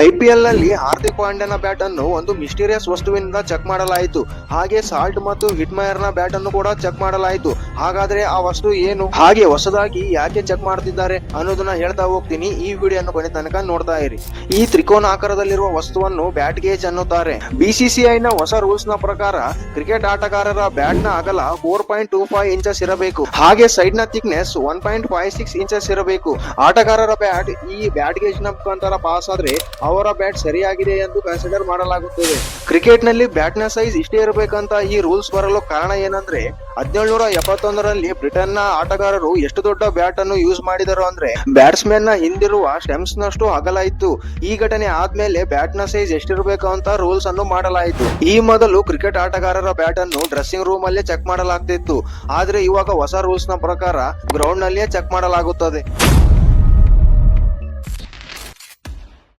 IPL ನಲ್ಲಿ Hardik ಪಾಂಡ್ಯನ bat ಅನ್ನು ಒಂದು ಮಿಸ್ಟೀರಿಯಸ್ ವಸ್ತುವಿನಿಂದ ಚೆಕ್ ಮಾಡಲಾಯಿತು. ಹಾಗೆ ಸಾಲ್ಟ್ ಮತ್ತು ಹಿಟ್ಮೈರ್ ನ ಬ್ಯಾಟ್ ಅನ್ನು ಕೂಡ ಚೆಕ್ ಮಾಡಲಾಯಿತು. ಹಾಗಾದ್ರೆ ಆ ವಸ್ತು ಏನು, ಹಾಗೆ ಹೊಸದಾಗಿ ಯಾಕೆ ಚೆಕ್ ಮಾಡ್ತಿದ್ದಾರೆ ಅನ್ನೋದನ್ನ ಹೇಳ್ತಾ ಹೋಗ್ತೀನಿ. ಈ ವಿಡಿಯೋನ ಕೊನೆ ತನಕ ನೋಡ್ತಾ ಇರಿ. ಈ ತ್ರಿಕೋನ ಆಕಾರದಲ್ಲಿರುವ ವಸ್ತುವನ್ನು ಬ್ಯಾಟ್ ಗೇಜ್ ಅನ್ನುತ್ತಾರೆ. ಬಿಸಿಸಿಐ ನ ಹೊಸ ರೂಲ್ಸ್ ನ ಪ್ರಕಾರ ಕ್ರಿಕೆಟ್ ಆಟಗಾರರ ಬ್ಯಾಟ್ ನ ಅಗಲ 4.25 ಇಂಚಸ್ ಇರಬೇಕು. ಹಾಗೆ ಸೈಡ್ ನ ಥಿಕ್ನೆಸ್ 1.56 ಇಂಚಸ್ ಇರಬೇಕು. ಆಟಗಾರರ ಬ್ಯಾಟ್ ಈ ಬ್ಯಾಟ್ ಗೇಜ್ ನ ಮುಖಾಂತರ ಪಾಸ್ ಆದ್ರೆ ಅವರ ಬ್ಯಾಟ್ ಸರಿಯಾಗಿದೆ ಎಂದು ಕನ್ಸಿಡರ್ ಮಾಡಲಾಗುತ್ತದೆ. ಕ್ರಿಕೆಟ್ ನಲ್ಲಿ ಬ್ಯಾಟ್ ನ ಸೈಜ್ ಇಷ್ಟೇ ಇರಬೇಕಂತ ಈ ರೂಲ್ಸ್ ಬರಲು ಕಾರಣ ಏನಂದ್ರೆ 1771ರಲ್ಲಿ ಬ್ರಿಟನ್ ನ ಆಟಗಾರರು ಎಷ್ಟು ದೊಡ್ಡ ಬ್ಯಾಟ್ ಅನ್ನು ಯೂಸ್ ಮಾಡಿದರು ಅಂದ್ರೆ ಬ್ಯಾಟ್ಸ್ಮನ್ ನ ಹಿಂದಿರುವ ಸ್ಟೆಮ್ಸ್ ನಷ್ಟು ಅಗಲ ಇತ್ತು. ಈ ಘಟನೆ ಆದ್ಮೇಲೆ ಬ್ಯಾಟ್ ನ ಸೈಜ್ ಎಷ್ಟಿರಬೇಕು ಅಂತ ರೂಲ್ಸ್ ಅನ್ನು ಮಾಡಲಾಯಿತು. ಈ ಮೊದಲು ಕ್ರಿಕೆಟ್ ಆಟಗಾರರ ಬ್ಯಾಟ್ ಅನ್ನು ಡ್ರೆಸ್ಸಿಂಗ್ ರೂಮ್ ಅಲ್ಲೇ ಚೆಕ್ ಮಾಡಲಾಗ್ತಿತ್ತು. ಆದ್ರೆ ಇವಾಗ ಹೊಸ ರೂಲ್ಸ್ ನ ಪ್ರಕಾರ ಗ್ರೌಂಡ್ ನಲ್ಲಿಯೇ ಚೆಕ್ ಮಾಡಲಾಗುತ್ತದೆ.